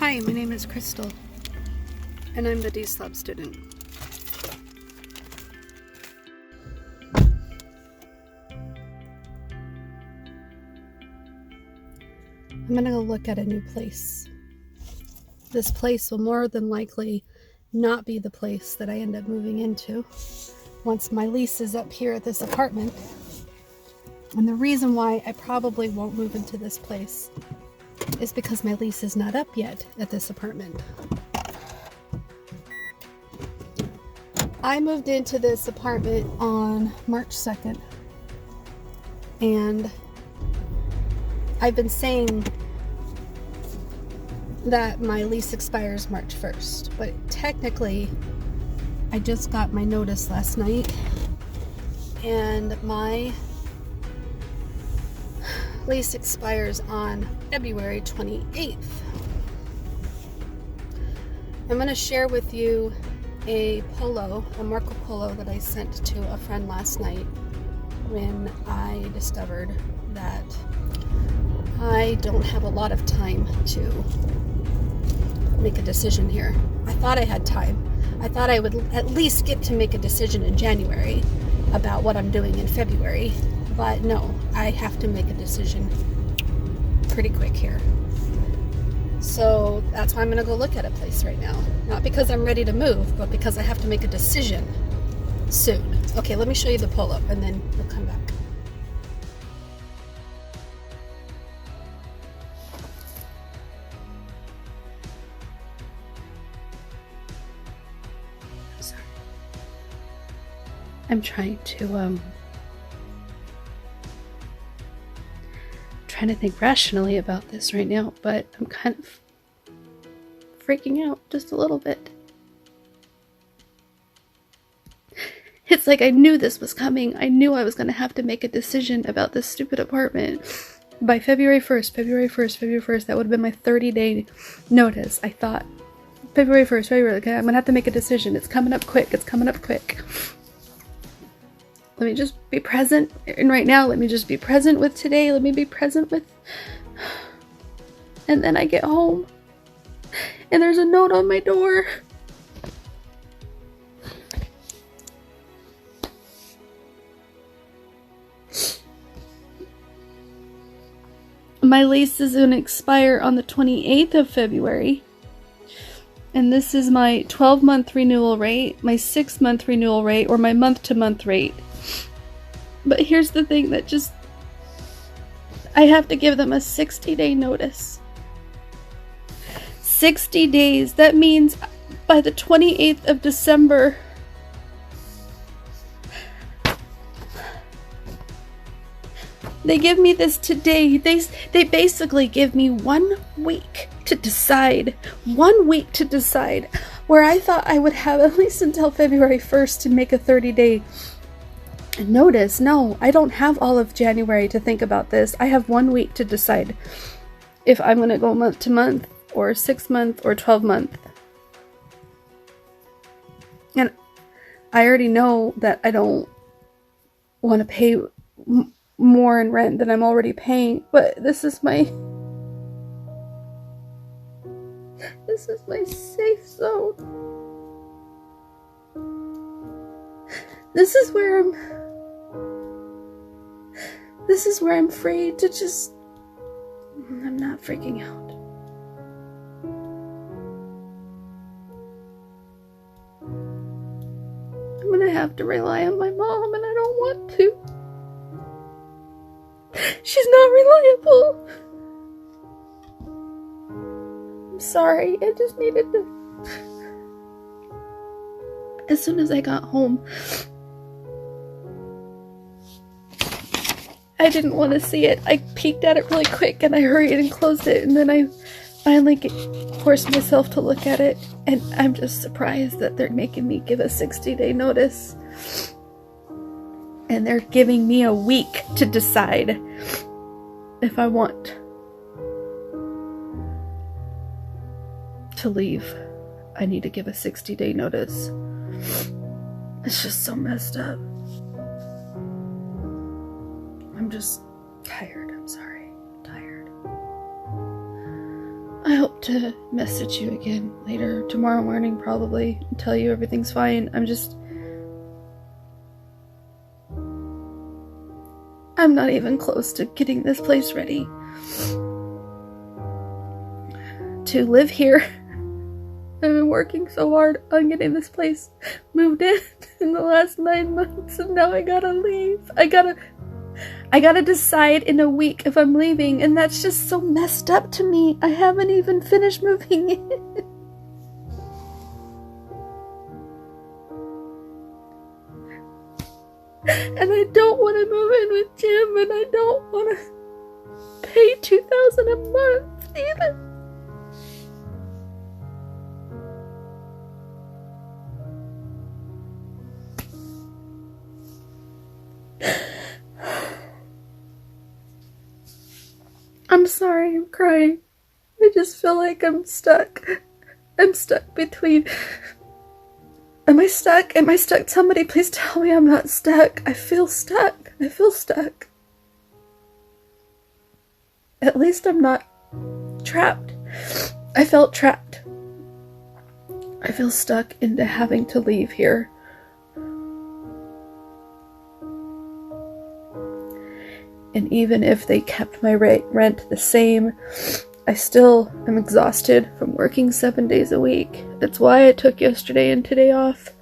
Hi, my name is Crystal, and I'm the Deslob student. I'm gonna go look at a new place. This place will more than likely not be the place that I end up moving into once my lease is up here at this apartment. And the reason why I probably won't move into this place is because my lease is not up yet at this apartment. I moved into this apartment on March 2nd, and I've been saying that my lease expires March 1st, but technically I just got my notice last night, and my lease expires on February 28th. I'm going to share with you a Marco Polo that I sent to a friend last night when I discovered that I don't have a lot of time to make a decision here. I thought I had time. I thought I would at least get to make a decision in January about what I'm doing in February, but no, I have to make a decision pretty quick here. So that's why I'm going to go look at a place right now. Not because I'm ready to move, but because I have to make a decision soon. Okay, let me show you the polo and then we'll come back. Sorry. I'm trying to think rationally about this right now, but I'm kind of freaking out just a little bit. It's like I knew this was coming. I knew I was going to have to make a decision about this stupid apartment by February 1st. That would have been my 30-day notice. I thought February 1st, okay, I'm going to have to make a decision. It's coming up quick. Let me just be present. And right now, let me just be present with today. Let me be present with... And then I get home. And there's a note on my door. My lease is going to expire on the 28th of February. And this is my 12-month renewal rate, my 6-month renewal rate, or my month-to-month rate. But here's the thing that just... I have to give them a 60-day notice. 60 days. That means by the 28th of December... They give me this today. They basically give me 1 week to decide. 1 week to decide. Where I thought I would have at least until February 1st to make a 30-day notice. No, I don't have all of January to think about this. I have 1 week to decide if I'm going to go month to month or 6 month or 12 month. And I already know that I don't want to pay more in rent than I'm already paying, but this is my safe zone. This is where I'm free to just... I'm not freaking out. I'm gonna have to rely on my mom, and I don't want to. She's not reliable. I'm sorry, I just needed to... As soon as I got home, I didn't want to see it. I peeked at it really quick and I hurried and closed it, and then I finally forced myself to look at it, and I'm just surprised that they're making me give a 60-day notice. And they're giving me a week to decide if I want to leave. I need to give a 60-day notice. It's just so messed up. I'm just tired. I'm sorry. I'm tired. I hope to message you again later, tomorrow morning probably, and tell you everything's fine. I'm not even close to getting this place ready to live here. I've been working so hard on getting this place moved in the last 9 months, and now I gotta leave. I gotta decide in a week if I'm leaving, and that's just so messed up to me. I haven't even finished moving in. And I don't want to move in with Jim, and I don't want to pay $2,000 a month either. I'm sorry, I'm crying. I just feel like I'm stuck. I'm stuck between... Am I stuck? Am I stuck? Somebody please tell me I'm not stuck. I feel stuck. I feel stuck. At least I'm not trapped. I felt trapped. I feel stuck into having to leave here. And even if they kept my rent the same, I still am exhausted from working 7 days a week. That's why I took yesterday and today off.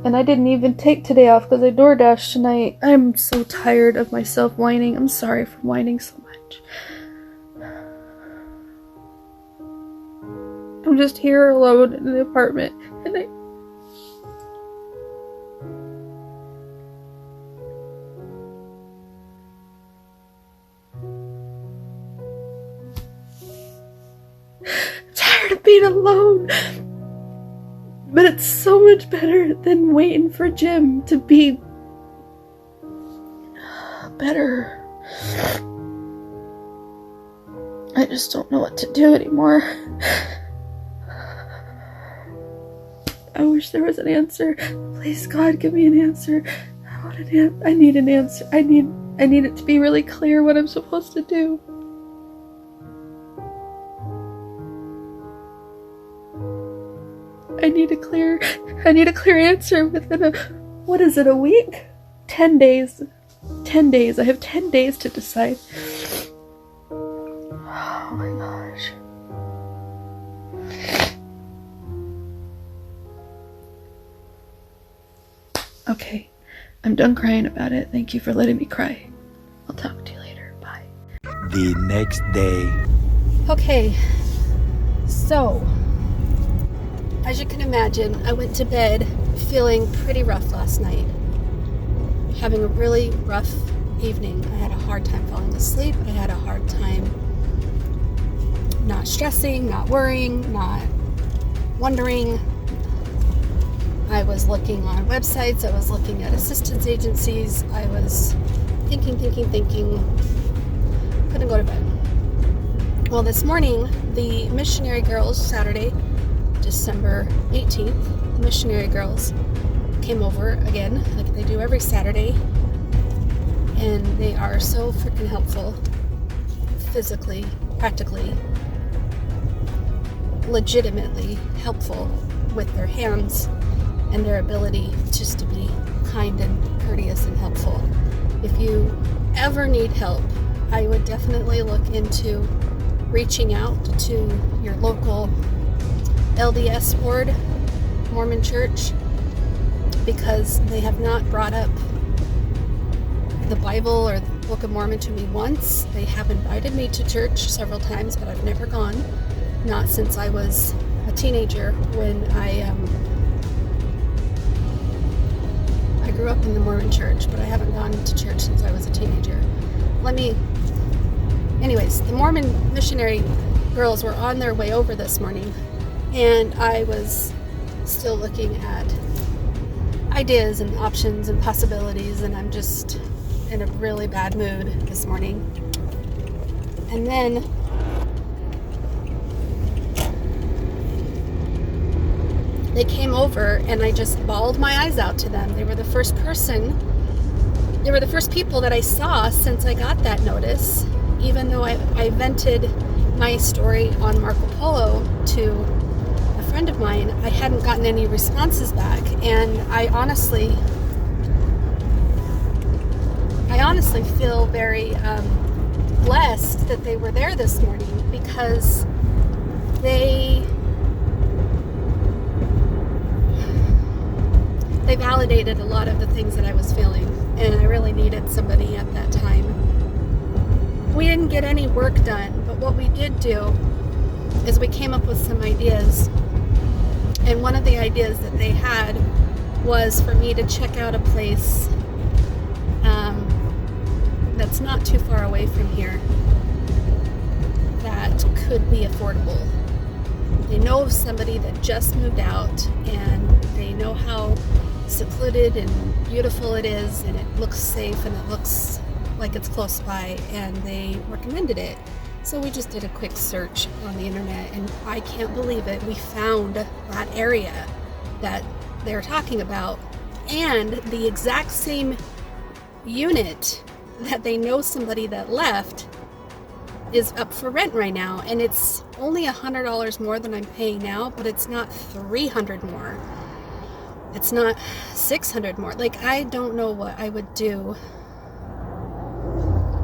And I didn't even take today off because I DoorDashed tonight. I'm so tired of myself whining. I'm sorry for whining so much. I'm just here alone in the apartment, and I'm tired of being alone. But it's so much better than waiting for Jim to be better. I just don't know what to do anymore. I wish there was an answer. Please, God, give me an answer. I need an answer. I need it to be really clear what I'm supposed to do. I need a clear answer within a week? 10 days. 10 days. I have 10 days to decide. Oh my gosh. Okay. I'm done crying about it. Thank you for letting me cry. I'll talk to you later. Bye. The next day. Okay, so as you can imagine, I went to bed feeling pretty rough last night. Having a really rough evening. I had a hard time falling asleep. I had a hard time not stressing, not worrying, not wondering. I was looking on websites. I was looking at assistance agencies. I was thinking. Couldn't go to bed. Well, this morning, the missionary girls, Saturday, December 18th, the missionary girls came over again, like they do every Saturday, and they are so freaking helpful, physically, practically, legitimately helpful with their hands and their ability just to be kind and courteous and helpful. If you ever need help, I would definitely look into reaching out to your local LDS board, Mormon church, because they have not brought up the Bible or the Book of Mormon to me once. They have invited me to church several times, but I've never gone. Not since I was a teenager when I grew up in the Mormon church, but I haven't gone to church since I was a teenager. Anyways, the Mormon missionary girls were on their way over this morning, and I was still looking at ideas and options and possibilities, and I'm just in a really bad mood this morning. And then they came over, and I just bawled my eyes out to them. They were the first people that I saw since I got that notice, even though I vented my story on Marco Polo to a friend of mine, I hadn't gotten any responses back, and I honestly feel very blessed that they were there this morning, because they validated a lot of the things that I was feeling, and I really needed somebody at that time. We didn't get any work done, but what we did do is we came up with some ideas, and one of the ideas that they had was for me to check out a place that's not too far away from here that could be affordable. They know of somebody that just moved out, and they know how secluded and beautiful it is, and it looks safe, and it looks like it's close by, and they recommended it. So we just did a quick search on the internet, and I can't believe it, we found that area that they're talking about, and the exact same unit that they know somebody that left is up for rent right now, and it's only $100 more than I'm paying now, but it's not $300 more. It's not $600 more. Like, I don't know what I would do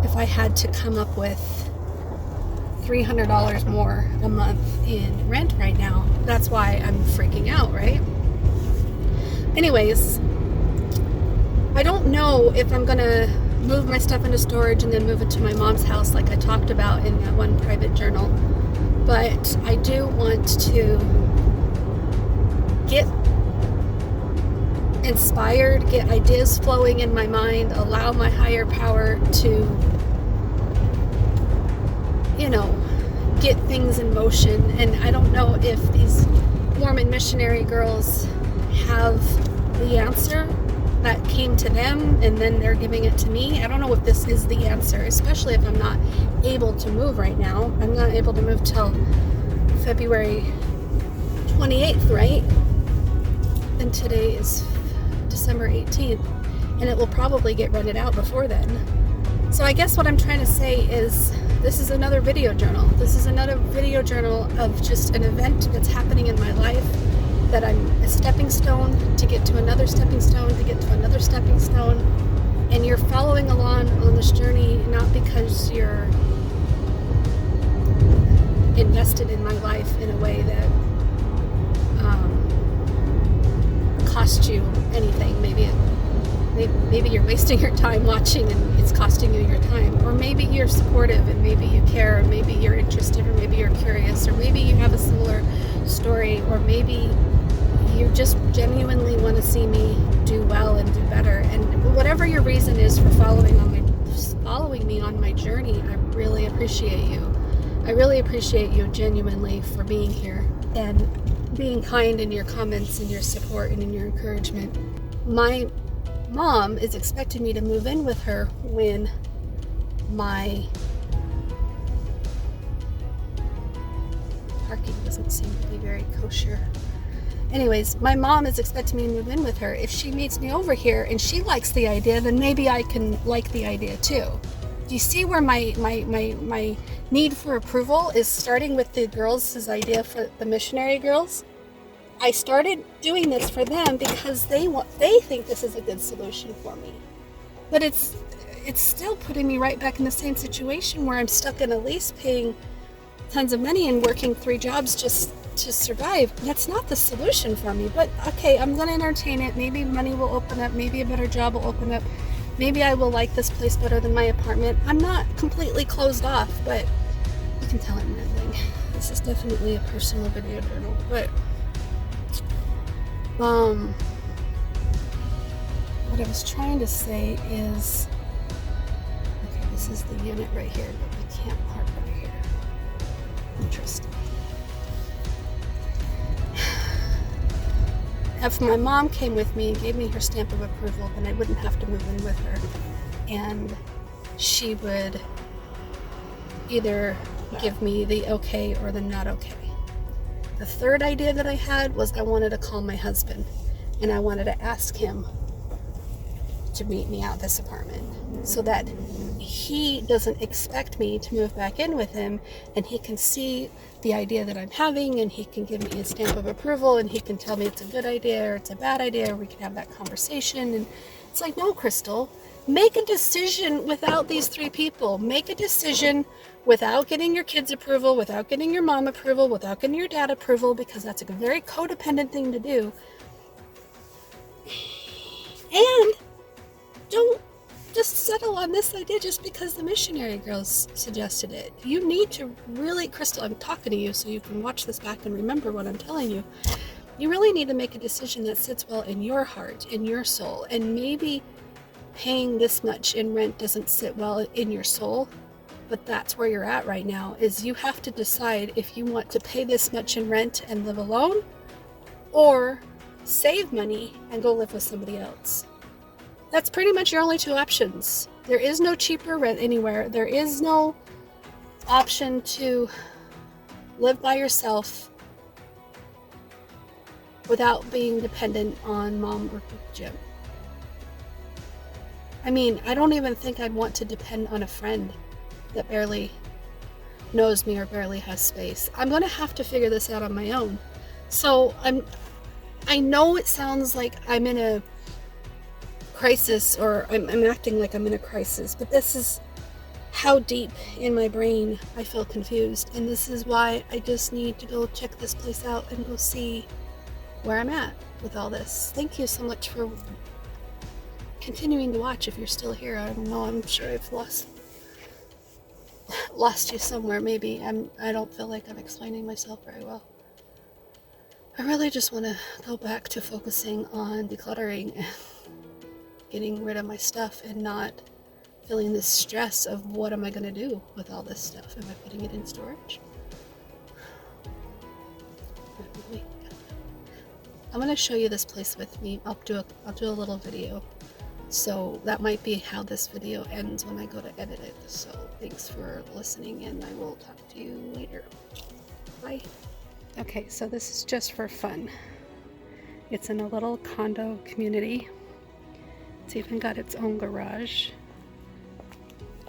if I had to come up with $300 more a month in rent right now. That's why I'm freaking out, right? Anyways, I don't know if I'm gonna move my stuff into storage and then move it to my mom's house like I talked about in that one private journal, but I do want to get inspired, get ideas flowing in my mind, allow my higher power to, you know, get things in motion. And I don't know if these Mormon missionary girls have the answer that came to them and then they're giving it to me. I don't know if this is the answer, especially if I'm not able to move right now. I'm not able to move till February 28th, right? And today is December 18th, and it will probably get rented out before then. So I guess what I'm trying to say is, this is another video journal. This is another video journal of just an event that's happening in my life, that I'm a stepping stone to get to another stepping stone, to get to another stepping stone. And you're following along on this journey not because you're invested in my life in a way that cost you anything. Maybe you're wasting your time watching and it's costing you your time, or maybe you're supportive and maybe you care, or maybe you're interested, or maybe you're curious, or maybe you have a similar story, or maybe you just genuinely want to see me do well and do better. And whatever your reason is for following me on my journey, I really appreciate you. I really appreciate you genuinely for being here and being kind in your comments and your support and in your encouragement. My mom is expecting me to move in with her when my parking doesn't seem to be very kosher. Anyways, my mom is expecting me to move in with her. If she meets me over here and she likes the idea, then maybe I can like the idea too. Do you see where my need for approval is starting with the girls' idea for the missionary girls? I started doing this for them because they think this is a good solution for me. But it's still putting me right back in the same situation where I'm stuck in a lease paying tons of money and working 3 jobs just to survive. That's not the solution for me, but okay, I'm going to entertain it. Maybe money will open up, maybe a better job will open up, maybe I will like this place better than my apartment. I'm not completely closed off, but you can tell I'm rambling. This is definitely a personal video journal, but what I was trying to say is, okay, this is the unit right here, but we can't park right here. Interesting. If my mom came with me and gave me her stamp of approval, then I wouldn't have to move in with her. And she would either give me the okay or the not okay. The third idea that I had was I wanted to call my husband and I wanted to ask him to meet me out this apartment so that he doesn't expect me to move back in with him, and he can see the idea that I'm having, and he can give me a stamp of approval, and he can tell me it's a good idea or it's a bad idea, or we can have that conversation. And it's like, no, Crystal, make a decision without these three people. Make a decision without getting your kids' approval, without getting your mom approval, without getting your dad approval, because that's a very codependent thing to do. And don't just settle on this idea just because the missionary girls suggested it. You need to really, Crystal, I'm talking to you so you can watch this back and remember what I'm telling you. You really need to make a decision that sits well in your heart, in your soul. And maybe paying this much in rent doesn't sit well in your soul, but that's where you're at right now, is you have to decide if you want to pay this much in rent and live alone, or save money and go live with somebody else. That's pretty much your only two options. There is no cheaper rent anywhere. There is no option to live by yourself without being dependent on mom or Jim. I mean, I don't even think I'd want to depend on a friend that barely knows me or barely has space. I'm going to have to figure this out on my own. So I know it sounds like I'm in a crisis, or I'm acting like I'm in a crisis, but this is how deep in my brain I feel confused, and this is why I just need to go check this place out and go see where I'm at with all this. Thank you so much for continuing to watch. If you're still here, I don't know, I'm sure I've lost you somewhere. Maybe I don't feel like I'm explaining myself very well. I really just want to go back to focusing on decluttering and getting rid of my stuff, and not feeling this stress of what am I going to do with all this stuff? Am I putting it in storage? I'm going to show you this place with me. I'll do a little video. So that might be how this video ends when I go to edit it. So thanks for listening, and I will talk to you later. Bye. Okay, so this is just for fun. It's in a little condo community. It's even got its own garage.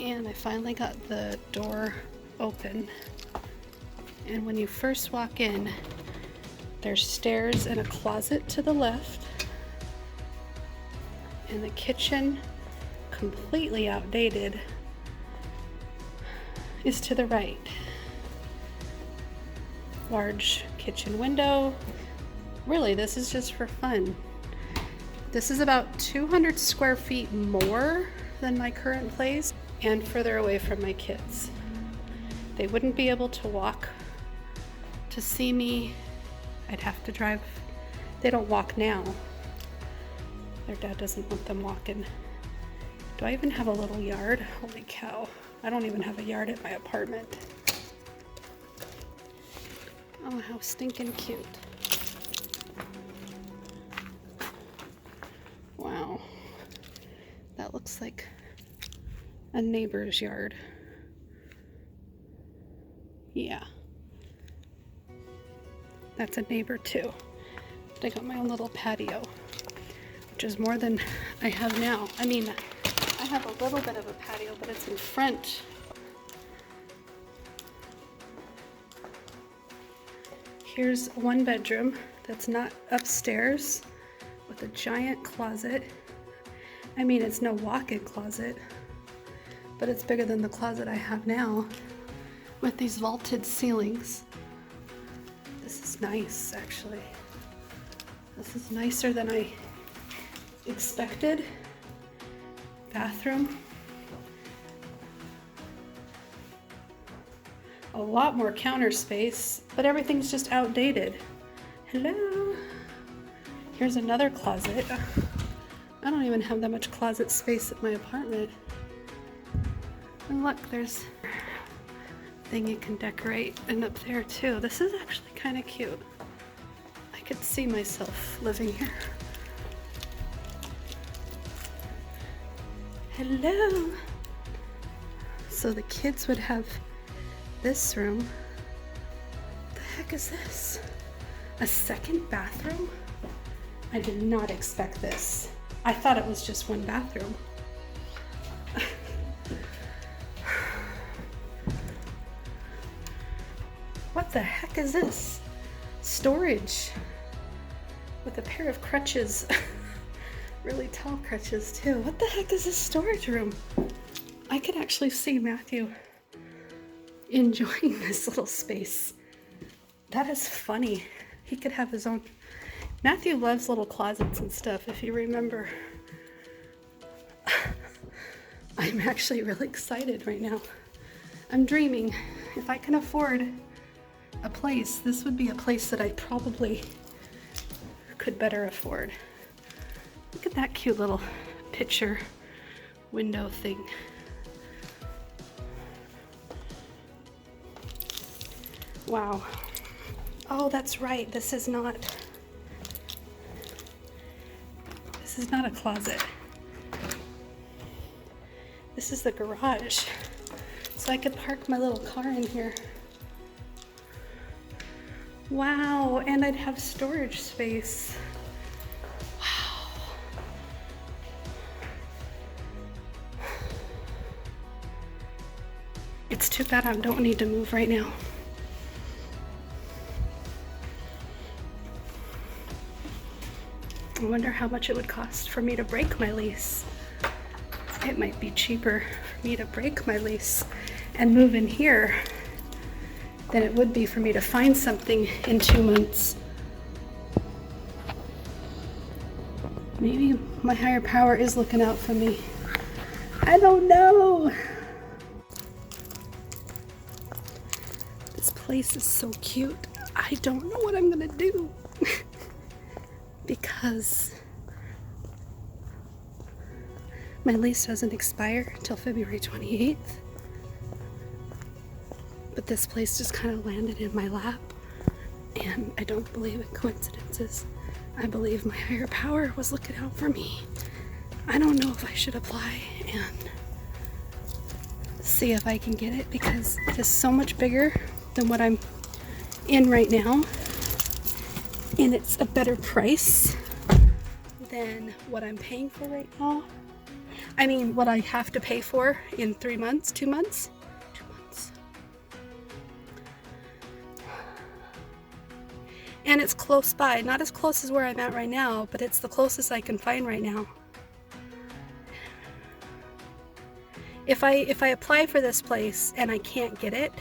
And I finally got the door open. And when you first walk in, there's stairs and a closet to the left. And the kitchen, completely outdated, is to the right. Large kitchen window. Really, this is just for fun. This is about 200 square feet more than my current place, and further away from my kids. They wouldn't be able to walk to see me. I'd have to drive. They don't walk now. Their dad doesn't want them walking. Do I even have a little yard? Holy cow. I don't even have a yard at my apartment. Oh, how stinking cute. Wow. That looks like a neighbor's yard. Yeah. That's a neighbor too. But I got my own little patio, which is more than I have now. I mean, I have a little bit of a patio, but it's in front. Here's one bedroom that's not upstairs, with a giant closet. I mean, it's no walk-in closet, but it's bigger than the closet I have now, with these vaulted ceilings. This is nice, actually. This is nicer than I expected. Bathroom. A lot more counter space, but everything's just outdated. Hello. Here's another closet. I don't even have that much closet space at my apartment. And look, there's a thing you can decorate, and up there too. This is actually kind of cute. I could see myself living here. Hello. So the kids would have this room. What the heck is this? A second bathroom? I did not expect this. I thought it was just one bathroom. What the heck is this? Storage with a pair of crutches. Really tall crutches too. What the heck is this storage room? I could actually see Matthew enjoying this little space. That is funny. He could have his own. Matthew loves little closets and stuff, if you remember. I'm actually really excited right now. I'm dreaming. If I can afford a place, this would be a place that I probably could better afford. Look at that cute little picture window thing. Wow. Oh, that's right. This is not a closet. This is the garage. So I could park my little car in here. Wow, and I'd have storage space. Wow. It's too bad I don't need to move right now. I wonder how much it would cost for me to break my lease. It might be cheaper for me to break my lease and move in here than it would be for me to find something in 2 months. Maybe my higher power is looking out for me. I don't know. This place is so cute. I don't know what I'm gonna do. Because my lease doesn't expire until February 28th. But this place just kind of landed in my lap, and I don't believe in coincidences. I believe my higher power was looking out for me. I don't know if I should apply and see if I can get it, because it is so much bigger than what I'm in right now, and it's a better price than what I'm paying for right now. I mean, what I have to pay for in 3 months, 2 months. And it's close by, not as close as where I'm at right now, but it's the closest I can find right now. If I apply for this place and I can't get it,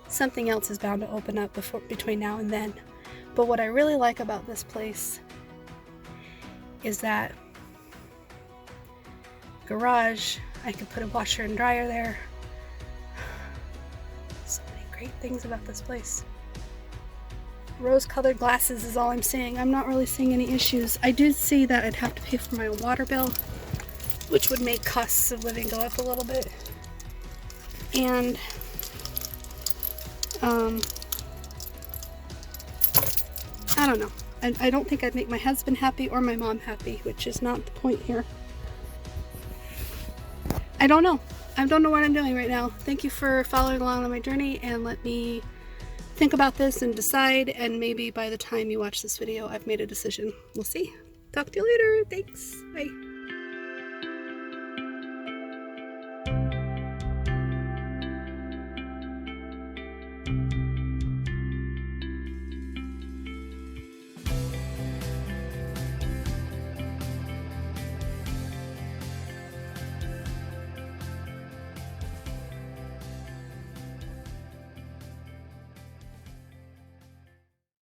something else is bound to open up between now and then. But what I really like about this place is that garage, I could put a washer and dryer there. So many great things about this place. Rose-colored glasses is all I'm seeing. I'm not really seeing any issues. I did see that I'd have to pay for my water bill, which would make costs of living go up a little bit. And I don't know. I don't think I'd make my husband happy or my mom happy, which is not the point here. I don't know. I don't know what I'm doing right now. Thank you for following along on my journey, and let me think about this and decide, and maybe by the time you watch this video, I've made a decision. We'll see. Talk to you later. Thanks. Bye.